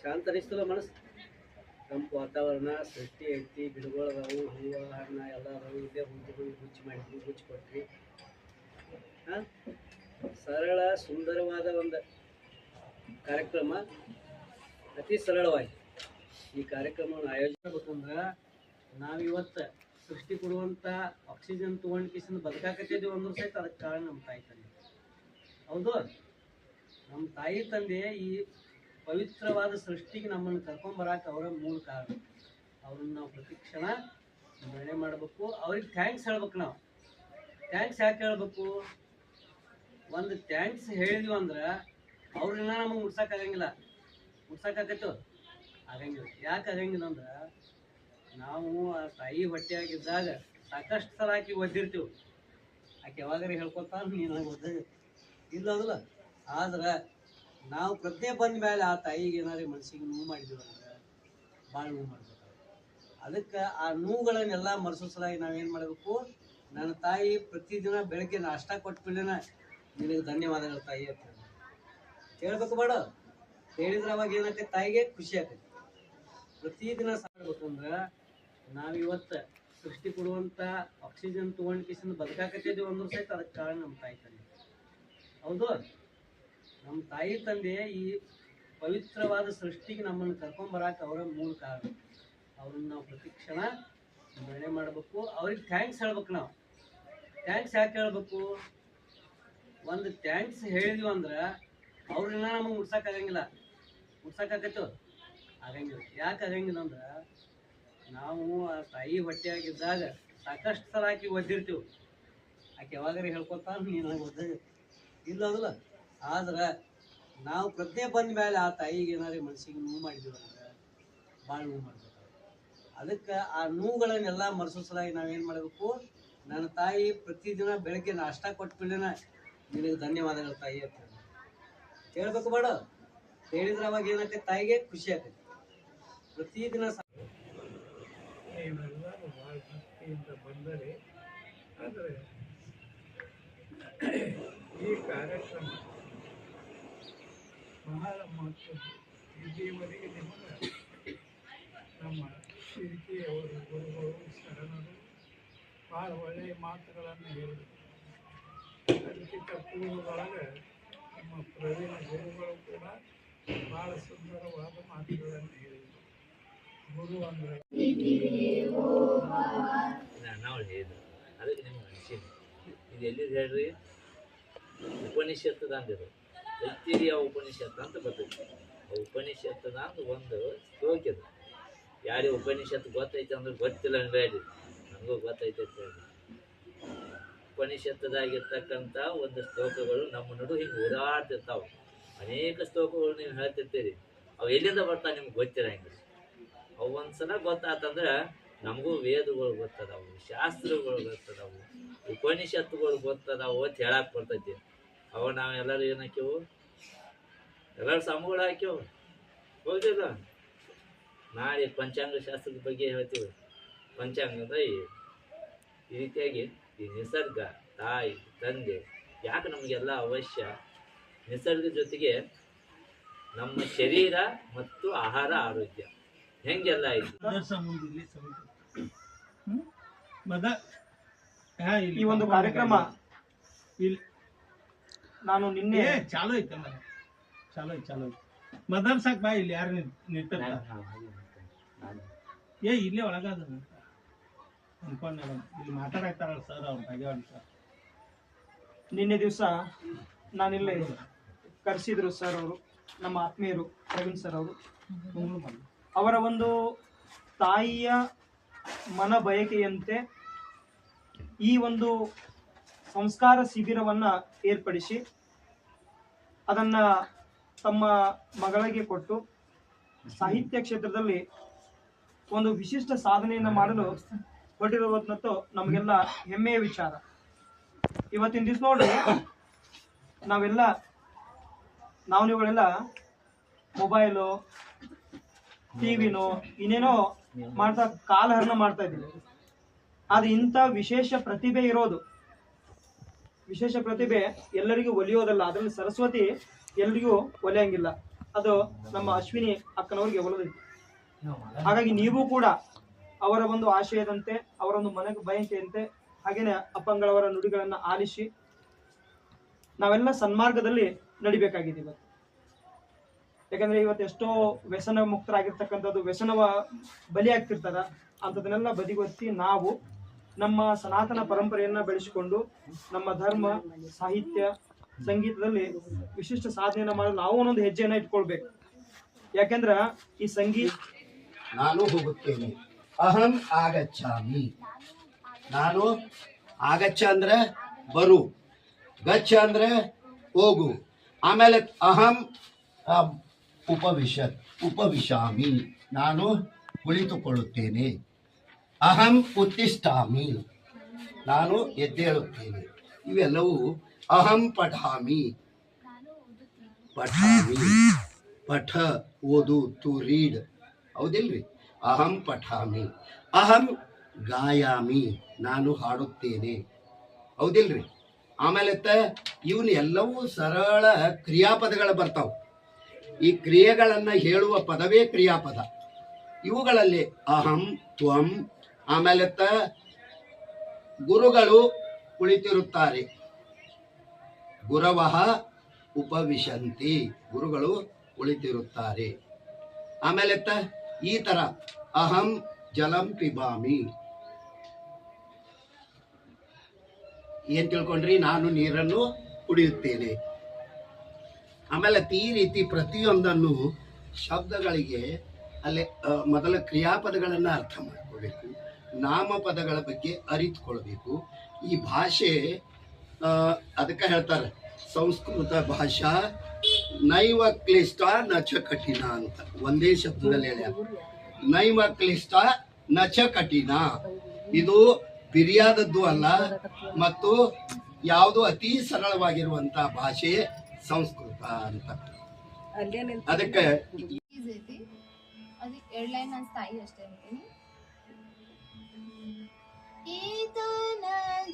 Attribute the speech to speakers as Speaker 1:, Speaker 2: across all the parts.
Speaker 1: ಶಾಂತ ಅನಿಸ್ತಲ್ಲ ಮನಸ್ಸು. ತಂಪು ವಾತಾವರಣ, ಸೃಷ್ಟಿ ಐತಿ, ಗಿಡಗಳು ಅದಾವು, ಹೂವು ಹಣ್ಣು ಎಲ್ಲ ಅದಾವು. ಇಲ್ಲೇ ಹುಂಚಿಗಳು ಗುಚ್ಚಿ ಮಾಡಿದ್ವಿ, ಗುಚ್ಚಿ ಕೊಟ್ವಿ. ಹಾಂ, ಸರಳ ಸುಂದರವಾದ ಒಂದು ಕಾರ್ಯಕ್ರಮ. ಅತಿ ಸರಳವಾಗಿ ಈ ಕಾರ್ಯಕ್ರಮವನ್ನು ಆಯೋಜನೆ ಮಾಡ್ಬೇಕಂದ್ರೆ ನಾವಿವತ್ತು ಸೃಷ್ಟಿ ಕೊಡುವಂಥ ಆಕ್ಸಿಜನ್ ತೊಗೊಂಡು ಕಿಸಿಂದ ಬದುಕಾಕತ್ತಿದ್ದೀವಿ ಅಂದ್ರೂ ಸಹಿತ ಅದಕ್ಕೆ ಕಾರಣ ನಮ್ಮ ತಾಯಿ ತಂದೆ. ಹೌದು, ನಮ್ಮ ತಾಯಿ ತಂದೆ ಈ ಪವಿತ್ರವಾದ ಸೃಷ್ಟಿಗೆ ನಮ್ಮನ್ನು ಕರ್ಕೊಂಬರಕ್ಕೆ ಅವರ ಮೂಲ ಕಾರಣ. ಅವ್ರನ್ನ ನಾವು ಪ್ರತಿ ಕ್ಷಣ ಸ್ಮರಣೆ ಮಾಡಬೇಕು. ಅವ್ರಿಗೆ ಥ್ಯಾಂಕ್ಸ್ ಹೇಳ್ಬೇಕು. ನಾವು ಥ್ಯಾಂಕ್ಸ್ ಯಾಕೆ ಹೇಳ್ಬೇಕು? ಒಂದು ಥ್ಯಾಂಕ್ಸ್ ಹೇಳಿದ್ವಿ ಅಂದ್ರೆ ಅವ್ರನ್ನ ನಮಗೆ ಮುಟ್ಸೋಕ್ಕಾಗಂಗಿಲ್ಲ. ಮುಟ್ಸೋಕ್ಕಾಗತ್ತೋ? ಆಗಂಗಿಲ್ಲ. ಯಾಕೆ ಆಗಂಗಿಲ್ಲ ಅಂದ್ರೆ ನಾವು ಆ ತಾಯಿ ಹೊಟ್ಟೆಯಾಗಿದ್ದಾಗ ಸಾಕಷ್ಟು ಸಲ ಆಕಿ ಒದ್ದಿರ್ತೀವಿ. ಆಕೆ ಯಾವಾಗಾರ ಹೇಳ್ಕೊತಾ ನೀನು ಒದ್ದ ಇಲ್ಲ ಅದಲ್ಲ. ಆದ್ರೆ ನಾವು ಪ್ರಜ್ಞೆ ಬಂದ ಮೇಲೆ ಆ ತಾಯಿಗೆ ಏನಾದ್ರು ಮನಸ್ಸಿಗೆ ನೋವು ಮಾಡಿದ್ವಿ ಅಂದ್ರೆ ಭಾಳ ನೋವು ಮಾಡ್ಬೇಕು. ಅದಕ್ಕೆ ಆ ನೋವುಗಳನ್ನೆಲ್ಲ ಮರೆಸೋಸಲಾಗಿ ನಾವೇನು ಮಾಡಬೇಕು? ನನ್ನ ತಾಯಿ ಪ್ರತಿದಿನ ಬೆಳಗ್ಗೆ ನಾಷ್ಟ ಕೊಟ್ಬಿಡೇನ ನಿನಗೆ ಧನ್ಯವಾದಗಳು ತಾಯಿ ಅಂತ ಹೇಳ್ಬೇಕು. ಬೇಡ ಹೇಳಿದ್ರೆ ಅವಾಗ ಏನಾಗ್ತೈತೆ? ತಾಯಿಗೆ ಖುಷಿ ಆಗ್ತೈತಿ. ಪ್ರತಿದಿನ ಸಾಡ್ಬೇಕಂದ್ರೆ ನಾವಿವತ್ತು ಸೃಷ್ಟಿ ಕೊಡುವಂಥ ಆಕ್ಸಿಜನ್ ತೊಗೊಂಡು ಕಿಸಿಂದ ಬದುಕಾಕತ್ತಿದ್ದೀವಿ ಅಂದ್ರೂ ಸಹಿತ ಅದಕ್ಕೆ ಕಾರಣ ನಮ್ಮ ತಾಯಿ ತಂದೆ. ಹೌದು, ನಮ್ಮ ತಾಯಿ ತಂದೆ ಈ ಪವಿತ್ರವಾದ ಸೃಷ್ಟಿಗೆ ನಮ್ಮನ್ನು ಕರ್ಕೊಂಬರಕ್ಕೆ ಅವರ ಮೂಲ ಕಾರಣ. ಅವ್ರನ್ನ ನಾವು ಪ್ರತಿ ಕ್ಷಣ ಸ್ಮರಣೆ ಮಾಡಬೇಕು. ಅವ್ರಿಗೆ ಥ್ಯಾಂಕ್ಸ್ ಹೇಳ್ಬೇಕು. ನಾವು ಥ್ಯಾಂಕ್ಸ್ ಯಾಕೆ ಹೇಳ್ಬೇಕು? ಒಂದು ಥ್ಯಾಂಕ್ಸ್ ಹೇಳಿದ್ವಿ ಅಂದ್ರೆ ಅವ್ರನ್ನ ನಮಗೆ ಮುಟ್ಸೋಕ್ಕಾಗಂಗಿಲ್ಲ. ಮುಟ್ಸೋಕ್ಕಾಗತ್ತೋ? ಆಗಂಗಿಲ್ಲ. ಯಾಕೆ ಆಗಂಗಿಲ್ಲ ಅಂದ್ರೆ ನಾವು ಆ ತಾಯಿ ಹೊಟ್ಟೆಯಾಗಿದ್ದಾಗ ಸಾಕಷ್ಟು ಸಲ ಆಕಿ ಒದ್ದಿರ್ತೀವಿ. ಆಕೆ ಯಾವಾಗಾರ ಹೇಳ್ಕೊತಾ ನೀನು ಒದ್ದ ಇಲ್ಲ ಅದಲ್ಲ. ಆದ್ರೆ ನಾವು ಪ್ರಜ್ಞೆ ಬಂದ ಮೇಲೆ ಆ ತಾಯಿಗೆ ಏನಾದ್ರು ಮನಸ್ಸಿಗೆ ನೋವು ಮಾಡಿದ್ವಿ ಅಂದ್ರೆ ಭಾಳ ನೋವು ಮಾಡ್ಬೇಕು. ಅದಕ್ಕೆ ಆ ನೋವುಗಳನ್ನೆಲ್ಲ ಮರೆಸೋಸಲಾಗಿ ನಾವೇನು ಮಾಡಬೇಕು? ನನ್ನ ತಾಯಿ ಪ್ರತಿದಿನ ಬೆಳಗ್ಗೆ ನಾಷ್ಟ ಕೊಟ್ಬಿಡೇನ ನಿನಗೆ ಧನ್ಯವಾದಗಳು ತಾಯಿ ಅಂತ ಹೇಳ್ಬೇಕು. ಬೇಡ ಹೇಳಿದ್ರೆ ಅವಾಗ ಏನಾಗ್ತೈತೆ? ತಾಯಿಗೆ ಖುಷಿ ಆಗ್ತೈತಿ. ಪ್ರತಿದಿನ
Speaker 2: ನೀವೆಲ್ಲರೂ ಭಾಳ ಭಕ್ತಿಯಿಂದ ಬಂದರೆ, ಆದರೆ ಈ ಕಾರ್ಯಕ್ರಮ ಬಹಳ ಮಹತ್ವದ್ದು. ಇಲ್ಲಿಯವರೆಗೆ ನಿಮಗೆ ನಮ್ಮ ಶಿರ್ಕಿಯವರು, ಗುರುಗಳು, ಶರಣರು ಭಾಳ ಒಳ್ಳೆಯ ಮಾತುಗಳನ್ನು ಹೇಳಿದರು. ಅದಕ್ಕಿಂತ ಪೂರ್ವದೊಳಗೆ ನಮ್ಮ ಪ್ರವೀಣ ಗುರುಗಳು ಕೂಡ ಭಾಳ ಸುಂದರವಾದ ಮಾತುಗಳನ್ನು ಹೇಳಿದರು. ಗುರು ಅಂದರೆ
Speaker 3: ನಾವು ಹೇಳಿದ್ರು ಅದಕ್ಕೆ ನಿಮ್ಗೆ ಅನಿಸಿನಿ. ಇದು ಎಲ್ಲಿದೆ ಹೇಳ್ರಿ? ಉಪನಿಷತ್ತದ ಅಂದಿರು. ತೈತ್ತಿರಿಯ ಉಪನಿಷತ್ತು ಅಂತ ಬರ್ತೈತಿ. ಆ ಉಪನಿಷತ್ತದ ಅಂತ ಒಂದು ಶ್ಲೋಕ ಇದು. ಯಾರಿಗೆ ಉಪನಿಷತ್ತು ಗೊತ್ತೈತೆ ಅಂದ್ರೆ ಗೊತ್ತಿಲ್ಲ ಅನ್ಬೇಡಿ, ನನಗೂ ಗೊತ್ತೈತೆ ಅಂತ ಹೇಳಿ. ಉಪನಿಷತ್ತದಾಗಿರ್ತಕ್ಕಂಥ ಒಂದು ಶ್ಲೋಕಗಳು ನಮ್ಮ ನಡು ಹಿಂಗೆ ಓಡಾಡ್ತಿರ್ತಾವೆ. ಅನೇಕ ಶ್ಲೋಕಗಳು ನೀವು ಹೇಳ್ತಿರ್ತೀರಿ. ಅವು ಎಲ್ಲಿಂದ ಬರ್ತಾವೆ ನಿಮ್ಗೆ ಗೊತ್ತಿರಂಗಿಲ್ಲ. ಅವು ಒಂದ್ಸಲ ಗೊತ್ತಾತಂದ್ರೆ ನಮಗೂ ವೇದಗಳು ಗೊತ್ತದಾವು, ಶಾಸ್ತ್ರಗಳು ಗೊತ್ತದಾವು, ಉಪನಿಷತ್ತುಗಳು ಗೊತ್ತದಾವು ಅಂತ ಹೇಳಕ್ಕೆ ಬರ್ತೈತಿ. ಅವ ನಾವೆಲ್ಲರೂ ಏನು ಹಾಕ್ಯವು? ಎಲ್ಲರೂ ಸಮಗಳು ಹಾಕ್ಯವು. ಹೋಗಿಲ್ಲ. ನಾಳೆ ಪಂಚಾಂಗ ಶಾಸ್ತ್ರದ ಬಗ್ಗೆ ಹೇಳ್ತೀವಿ. ಪಂಚಾಂಗದ ಈ ರೀತಿಯಾಗಿ ಈ ನಿಸರ್ಗ, ತಾಯಿ, ತಂದೆ ಯಾಕೆ ನಮಗೆಲ್ಲ ಅವಶ್ಯ? ನಿಸರ್ಗ ಜೊತೆಗೆ ನಮ್ಮ ಶರೀರ ಮತ್ತು ಆಹಾರ, ಆರೋಗ್ಯ ಹೆಂಗೆಲ್ಲ ಆಯ್ತು.
Speaker 4: ಈ ಒಂದು ಕಾರ್ಯಕ್ರಮ ನಾನು ನಿನ್ನೆ
Speaker 2: ಚಾಲು ಐತೆ ಮದರ್ಸಾಕ್ ಬಾ. ಇಲ್ಲಿ ಯಾರು ನಿಂತ ಇಲ್ಲೇ ಒಳಗಾದ ಅನ್ಕೊಂಡ ಇಲ್ಲಿ ಮಾತಾಡಕ್ತಾರಲ್ಲ ಸರ್, ಅವ್ರು ಬಗೆವಾಡಿ ಸರ್.
Speaker 4: ನಿನ್ನೆ ದಿವಸ ನಾನಿಲ್ಲೇ ಕರೆಸಿದ್ರು ಸರ್ ಅವರು, ನಮ್ಮ ಆತ್ಮೀಯರು ಪ್ರವೀಣ್ ಸರ್ ಅವರು. ಅವರ ಒಂದು ತಾಯಿಯ ಮನ ಬಯಕೆಯಂತೆ ಈ ಒಂದು ಸಂಸ್ಕಾರ ಶಿಬಿರವನ್ನು ಏರ್ಪಡಿಸಿ ಅದನ್ನು ತಮ್ಮ ಮಗಳಿಗೆ ಕೊಟ್ಟು ಸಾಹಿತ್ಯ ಕ್ಷೇತ್ರದಲ್ಲಿ ಒಂದು ವಿಶಿಷ್ಟ ಸಾಧನೆಯನ್ನು ಮಾಡಲು ಹೊರಟಿರುವಂತೂ ನಮಗೆಲ್ಲ ಹೆಮ್ಮೆಯ ವಿಚಾರ. ಇವತ್ತಿನ ದಿವಸ ನೋಡ್ರಿ, ನೀವುಗಳೆಲ್ಲ ಮೊಬೈಲು, ಟಿವಿನೋ ಇನ್ನೇನೋ ಮಾಡ್ತಾ ಕಾಲಹರಣ ಮಾಡ್ತಾ ಇದ್ದೀವಿ. ಆದ್ರೆ ಇಂಥ ವಿಶೇಷ ಪ್ರತಿಭೆ ಇರೋದು, ವಿಶೇಷ ಪ್ರತಿಭೆ ಎಲ್ಲರಿಗೂ ಒಲಿಯೋದಲ್ಲ. ಅದರಲ್ಲಿ ಸರಸ್ವತಿ ಎಲ್ರಿಗೂ ಒಲಿಯಂಗಿಲ್ಲ. ಅದು ನಮ್ಮ ಅಶ್ವಿನಿ ಅಕ್ಕನವರಿಗೆ ಒಲದೈತಿ. ಹಾಗಾಗಿ ನೀವು ಕೂಡ ಅವರ ಒಂದು ಆಶಯದಂತೆ, ಅವರ ಒಂದು ಮನೆ ಬಯಕೆಯಂತೆ, ಹಾಗೇನೆ ಅಪ್ಪಂಗಳವರ ನುಡಿಗಳನ್ನ ಆಲಿಸಿ ನಾವೆಲ್ಲ ಸನ್ಮಾರ್ಗದಲ್ಲಿ ನಡಿಬೇಕಾಗಿದೆ ಇವತ್ತು. ಯಾಕಂದ್ರೆ ಇವತ್ತು ಎಷ್ಟೋ ವ್ಯಸನ ಮುಕ್ತರಾಗಿರ್ತಕ್ಕಂಥದ್ದು, ವ್ಯಸನವ ಬಲಿ ಆಗ್ತಿರ್ತಾರ, ಅಂಥದನ್ನೆಲ್ಲ ಬದಿಗೊತ್ತಿ ನಾವು ನಮ್ಮ ಸನಾತನ ಪರಂಪರೆಯನ್ನ ಬೆಳೆಸಿಕೊಂಡು ನಮ್ಮ ಧರ್ಮ, ಸಾಹಿತ್ಯ, ಸಂಗೀತದಲ್ಲಿ ವಿಶಿಷ್ಟ ಸಾಧನೆಯನ್ನ ಮಾಡಲು ನಾವು ಒಂದೊಂದು ಹೆಜ್ಜೆಯನ್ನ ಇಟ್ಕೊಳ್ಬೇಕು. ಯಾಕೆಂದ್ರ ಈ ಸಂಗೀತ
Speaker 5: ನಾನು ಹೋಗುತ್ತೇನೆ. ಅಹಂ ಆಗಚ್ಚಾಮಿ. ನಾನು ಆಗಚ್ಚ ಅಂದ್ರೆ ಬರು, ಗಚ್ಚ ಅಂದ್ರೆ ಹೋಗು. ಆಮೇಲೆ ಅಹಂ ಉಪವಿಶಾಮಿ, ನಾನು ಕುಳಿತುಕೊಳ್ಳುತ್ತೇನೆ. ಅಹಂ ಉತ್ತಿಷ್ಠಾಮಿ, ನಾನು ಎದ್ದೇಳುತ್ತೇನೆ. ಇವೆಲ್ಲವೂ ಅಹಂ ಪಠಾಮಿ. ಪಠ ಓದು, ಟು ರೀಡ್, ಹೌದಿಲ್ರಿ? ಅಹಂ ಪಠಾಮಿ. ಅಹಂ ಗಾಯಾಮಿ, ನಾನು ಹಾಡುತ್ತೇನೆ, ಹೌದಿಲ್ರಿ? ಆಮೇಲೆ ಇವನ್ ಎಲ್ಲವೂ ಸರಳ ಕ್ರಿಯಾಪದಗಳು ಬರ್ತಾವ. ಈ ಕ್ರಿಯೆಗಳನ್ನ ಹೇಳುವ ಪದವೇ ಕ್ರಿಯಾಪದ. ಇವುಗಳಲ್ಲಿ ಅಹಂ, ತ್ವಂ, ಆಮೇಲೆ ಗುರುಗಳು ಕುಳಿತಿರುತ್ತಾರೆ. ಗುರವಃ ಉಪವಿಶಂತಿ, ಗುರುಗಳು ಕುಳಿತಿರುತ್ತಾರೆ. ಆಮೇಲೆ ಈ ತರ ಅಹಂ ಜಲಂ ಪಿಬಾಮಿ. ಏನ್ ತಿಳ್ಕೊಂಡ್ರಿ? ನಾನು ನೀರನ್ನು ಕುಡಿಯುತ್ತೇನೆ. ಆಮೇಲೆ ಈ ರೀತಿ ಪ್ರತಿಯೊಂದನ್ನು ಶಬ್ದಗಳಿಗೆ ಅಲ್ಲಿ ಮೊದಲ ಕ್ರಿಯಾಪದಗಳನ್ನ ಅರ್ಥ ಮಾಡ್ಕೋಬೇಕು, ನಾಮಪದಗಳ ಬಗ್ಗೆ ಅರಿತುಕೊಳ್ಬೇಕು. ಈ ಭಾಷೆ ಅದಕ್ಕೆ ಹೇಳ್ತಾರೆ ಸಂಸ್ಕೃತ ಭಾಷಾ ನೈವ ಕ್ಲಿಷ್ಟ ನಚ ಕಠಿಣ ಅಂತ. ಒಂದೇ ಶಬ್ದದಲ್ಲಿ ಹೇಳ್ಯಾರ, ನೈವ ಕ್ಲಿಷ್ಟ ನಚ ಕಠಿಣ. ಇದು ಬಿರಿಯಾದದ್ದು ಅಲ್ಲ, ಮತ್ತು ಯಾವುದು ಅತಿ ಸರಳವಾಗಿರುವಂತ ಭಾಷೆ ಸಂಸ್ಕೃತ ಅಂತ. ಅದಕ್ಕೆ
Speaker 6: ಅದಕ್ಕೆ 2 ಲೈನ್ ನಾನು ಸ್ಥಾಯಿ ಅಷ್ಟೇ ಅಂತೀನಿ. ಈತನ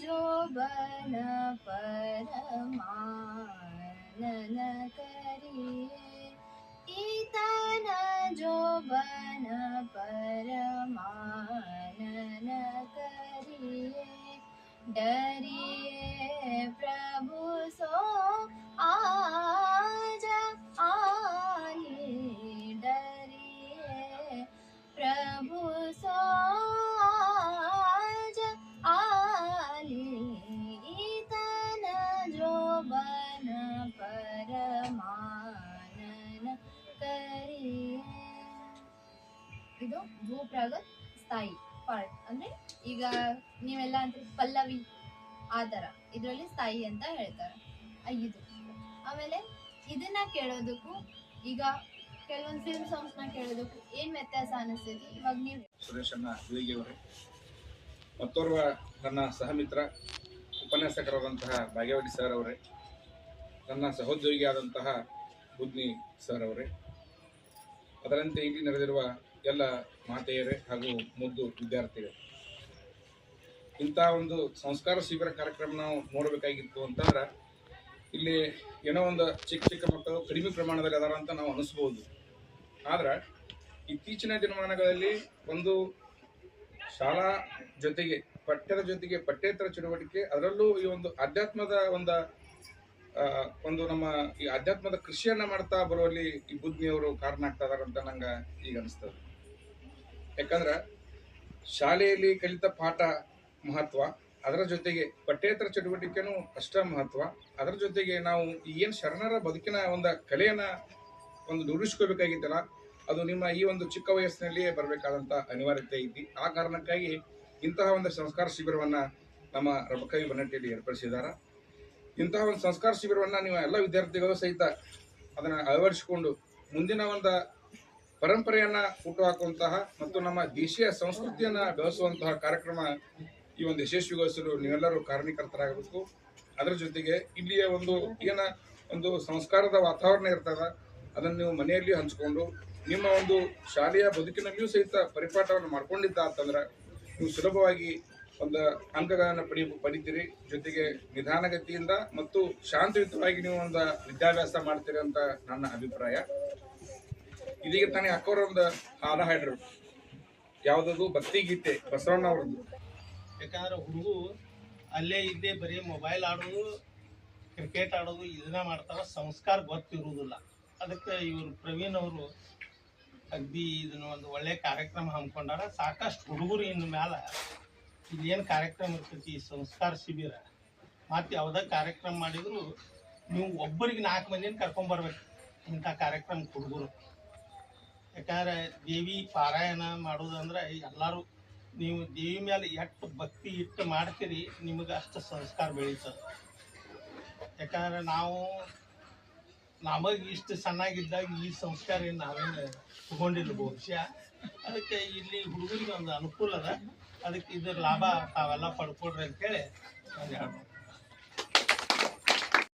Speaker 6: ಜೋಬನ ಪರಮಾನನ ಕರಿಯೇ, ಈತನ ಜೋಬನ ಪರಮಾನನ ಕರಿಯೇ, डरिए प्रभु सो आज आए, डरिए प्रभु सो आज आए, इतन जो बन परमानन करिए. ಇದು ಭೂಪ್ರಗತ್ ಸ್ಥಾಯಿ ಪಾರ್ಟ್. ಅಂದ್ರೆ ಈಗ ನೀವೆಲ್ಲ ಅಂತ ಪಲ್ಲವಿ ಆ ಥರ ಇದರಲ್ಲಿ ಸ್ಥಾಯಿ ಅಂತ ಹೇಳ್ತಾರೆ 5. ಆಮೇಲೆ ಇದನ್ನ ಕೇಳೋದಕ್ಕೂ ಈಗ ಕೆಲವೊಂದು ಫಿಲ್ಮ್ ಸಾಂಗ್ಸ್ನ ಕೇಳೋದಕ್ಕೂ ಏನು ವ್ಯತ್ಯಾಸ ಅನಿಸ್ತೈತಿ ಇವಾಗ ನೀವು?
Speaker 2: ಸುರೇಶಣ್ಣ ಯುವಿಗೆ ಅವರೇ, ಮತ್ತೋರ್ವ ನನ್ನ ಸಹಮಿತ್ರ ಉಪನ್ಯಾಸಕರಾದಂತಹ ಭಾಗ್ಯವಾಡಿ ಸರ್ ಅವರೇ, ನನ್ನ ಸಹೋದ್ಯೋಗಿಯಾದಂತಹ ಬುದ್ನಿ ಸರ್ ಅವರೇ, ಅದರಂತೆ ಇಲ್ಲಿ ನಡೆದಿರುವ ಎಲ್ಲ ಮಾತೆಯರೇ ಹಾಗೂ ಮುದ್ದು ವಿದ್ಯಾರ್ಥಿಗಳು, ಇಂಥ ಒಂದು ಸಂಸ್ಕಾರ ಶಿಬಿರ ಕಾರ್ಯಕ್ರಮ ನಾವು ನೋಡಬೇಕಾಗಿತ್ತು ಅಂತಂದ್ರೆ ಇಲ್ಲಿ ಏನೋ ಒಂದು ಚಿಕ್ಕ ಮಕ್ಕಳು ಕಡಿಮೆ ಪ್ರಮಾಣದಲ್ಲಿ ಅದಾರ ಅಂತ ನಾವು ಅನಿಸ್ಬೋದು. ಆದ್ರೆ ಇತ್ತೀಚಿನ ದಿನಮಾನಗಳಲ್ಲಿ ಒಂದು ಶಾಲಾ ಜೊತೆಗೆ ಪಠ್ಯದ ಜೊತೆಗೆ ಪಠ್ಯೇತರ ಚಟುವಟಿಕೆ, ಅದರಲ್ಲೂ ಈ ಒಂದು ಆಧ್ಯಾತ್ಮದ ಒಂದು ನಮ್ಮ ಈ ಆಧ್ಯಾತ್ಮದ ಕೃಷಿಯನ್ನ ಮಾಡ್ತಾ ಬರುವಲ್ಲಿ ಈ ಬುದ್ಧಿಯವರು ಕಾರಣ ಆಗ್ತಾ ಇದಾರೆ ಅಂತ ನಂಗೆ ಈಗ ಅನಿಸ್ತದೆ. ಯಾಕಂದ್ರೆ ಶಾಲೆಯಲ್ಲಿ ಕಲಿತ ಪಾಠ ಮಹತ್ವ, ಅದರ ಜೊತೆಗೆ ಪಠ್ಯೇತರ ಚಟುವಟಿಕೆನೂ ಅಷ್ಟ ಮಹತ್ವ. ಅದರ ಜೊತೆಗೆ ನಾವು ಏನು ಶರಣರ ಬದುಕಿನ ಒಂದು ಕಲೆಯನ್ನ ಒಂದು ರೂಢಿಸ್ಕೋಬೇಕಾಗಿತ್ತಲ್ಲ, ಅದು ನಿಮ್ಮ ಈ ಒಂದು ಚಿಕ್ಕ ವಯಸ್ಸಿನಲ್ಲಿಯೇ ಬರಬೇಕಾದಂಥ ಅನಿವಾರ್ಯತೆ ಐತಿ. ಆ ಕಾರಣಕ್ಕಾಗಿ ಇಂತಹ ಒಂದು ಸಂಸ್ಕಾರ ಶಿಬಿರವನ್ನ ನಮ್ಮ ರಬಕವಿ ಬನ್ನಟ್ಟಿಯಲ್ಲಿ ಏರ್ಪಡಿಸಿದ್ದಾರೆ. ಇಂತಹ ಒಂದು ಸಂಸ್ಕಾರ ಶಿಬಿರವನ್ನ ನೀವು ಎಲ್ಲ ವಿದ್ಯಾರ್ಥಿಗಳು ಸಹಿತ ಅದನ್ನ ಅಳವಡಿಸಿಕೊಂಡು ಮುಂದಿನ ಒಂದು ಪರಂಪರೆಯನ್ನ ಹುಟ್ಟುಹಾಕುವಂತಹ ಮತ್ತು ನಮ್ಮ ದೇಶೀಯ ಸಂಸ್ಕೃತಿಯನ್ನ ಬೆಳೆಸುವಂತಹ ಕಾರ್ಯಕ್ರಮ ಈ ಒಂದು ಯಶಸ್ವಿಗೊಳಿಸಲು ನೀವೆಲ್ಲರೂ ಕಾರಣೀಕರ್ತರಾಗಬೇಕು. ಅದರ ಜೊತೆಗೆ ಇಲ್ಲಿಯ ಒಂದು ಸಂಸ್ಕಾರದ ವಾತಾವರಣ ಇರ್ತದ, ಅದನ್ನು ನೀವು ಮನೆಯಲ್ಲಿ ಹಂಚಿಕೊಂಡು ನಿಮ್ಮ ಒಂದು ಶಾಲೆಯ ಬದುಕಿನಲ್ಲಿಯೂ ಸಹಿತ ಪರಿಪಾಠವನ್ನು ಮಾಡ್ಕೊಂಡಿದ್ದ ಅಂತಂದ್ರೆ ನೀವು ಸುಲಭವಾಗಿ ಒಂದು ಅಂಕಗಳನ್ನು ಪಡಿತೀರಿ. ಜೊತೆಗೆ ನಿಧಾನಗತಿಯಿಂದ ಮತ್ತು ಶಾಂತಿಯುತವಾಗಿ ನೀವು ಒಂದು ವಿದ್ಯಾಭ್ಯಾಸ ಮಾಡ್ತೀರಿ ಅಂತ ನನ್ನ ಅಭಿಪ್ರಾಯ. ಇದೀಗ ತಾನೇ ಅಕ್ಕವ್ರ ಒಂದು ಹಾಡ ಹಾಡ್ರು, ಯಾವ್ದದು ಭಕ್ತಿ ಗೀತೆ ಬಸವಣ್ಣ ಅವ್ರದ್ದು.
Speaker 7: ಯಾಕಂದ್ರೆ ಹುಡುಗು ಅಲ್ಲೇ ಇಲ್ಲೇ ಬರೀ ಮೊಬೈಲ್ ಆಡೋದು, ಕ್ರಿಕೆಟ್ ಆಡೋದು ಇದನ್ನ ಮಾಡ್ತಾರ, ಸಂಸ್ಕಾರ ಗೊತ್ತಿರುವುದಿಲ್ಲ. ಅದಕ್ಕೆ ಇವರು ಪ್ರವೀಣ್ ಅವರು ಅಗ್ದಿ ಇದನ್ನ ಒಂದು ಒಳ್ಳೆ ಕಾರ್ಯಕ್ರಮ ಹಮ್ಮಿಕೊಂಡಾರ. ಸಾಕಷ್ಟು ಹುಡುಗರು ಇನ್ನು ಮ್ಯಾಲ ಇದೇನು ಕಾರ್ಯಕ್ರಮ ಇರ್ತೈತಿ, ಸಂಸ್ಕಾರ ಶಿಬಿರ ಮತ್ತು ಯಾವುದೇ ಕಾರ್ಯಕ್ರಮ ಮಾಡಿದ್ರು ನೀವು ಒಬ್ಬರಿಗೆ 4 ಮಂದಿನ ಕರ್ಕೊಂಬರ್ಬೇಕು ಇಂಥ ಕಾರ್ಯಕ್ರಮ ಹುಡುಗರು. ಯಾಕಂದ್ರೆ ದೇವಿ ಪಾರಾಯಣ ಮಾಡೋದಂದ್ರೆ ಎಲ್ಲರೂ ನೀವು ದೇವಿ ಮೇಲೆ ಎಷ್ಟು ಭಕ್ತಿ ಇಟ್ಟು ಮಾಡ್ತೀರಿ ನಿಮಗೆ ಅಷ್ಟು ಸಂಸ್ಕಾರ ಬೆಳೀತದೆ. ಯಾಕಂದ್ರೆ ನಮಗೆ ಇಷ್ಟು ಸಣ್ಣಾಗಿದ್ದಾಗ ಈ ಸಂಸ್ಕಾರ ಏನು ನಾವೇನು ತಗೊಂಡಿಲ್ಲ ಬಹುಶಃ. ಅದಕ್ಕೆ ಇಲ್ಲಿ ಹುಡುಗರಿಗೆ ಒಂದು ಅನುಕೂಲ ಅದ, ಅದಕ್ಕೆ ಇದ್ರ ಲಾಭ ತಾವೆಲ್ಲ ಪಡ್ಕೊಡ್ರಿ ಅಂತೇಳಿ ಒಂದು ಹೇಳ್ಬೋದು.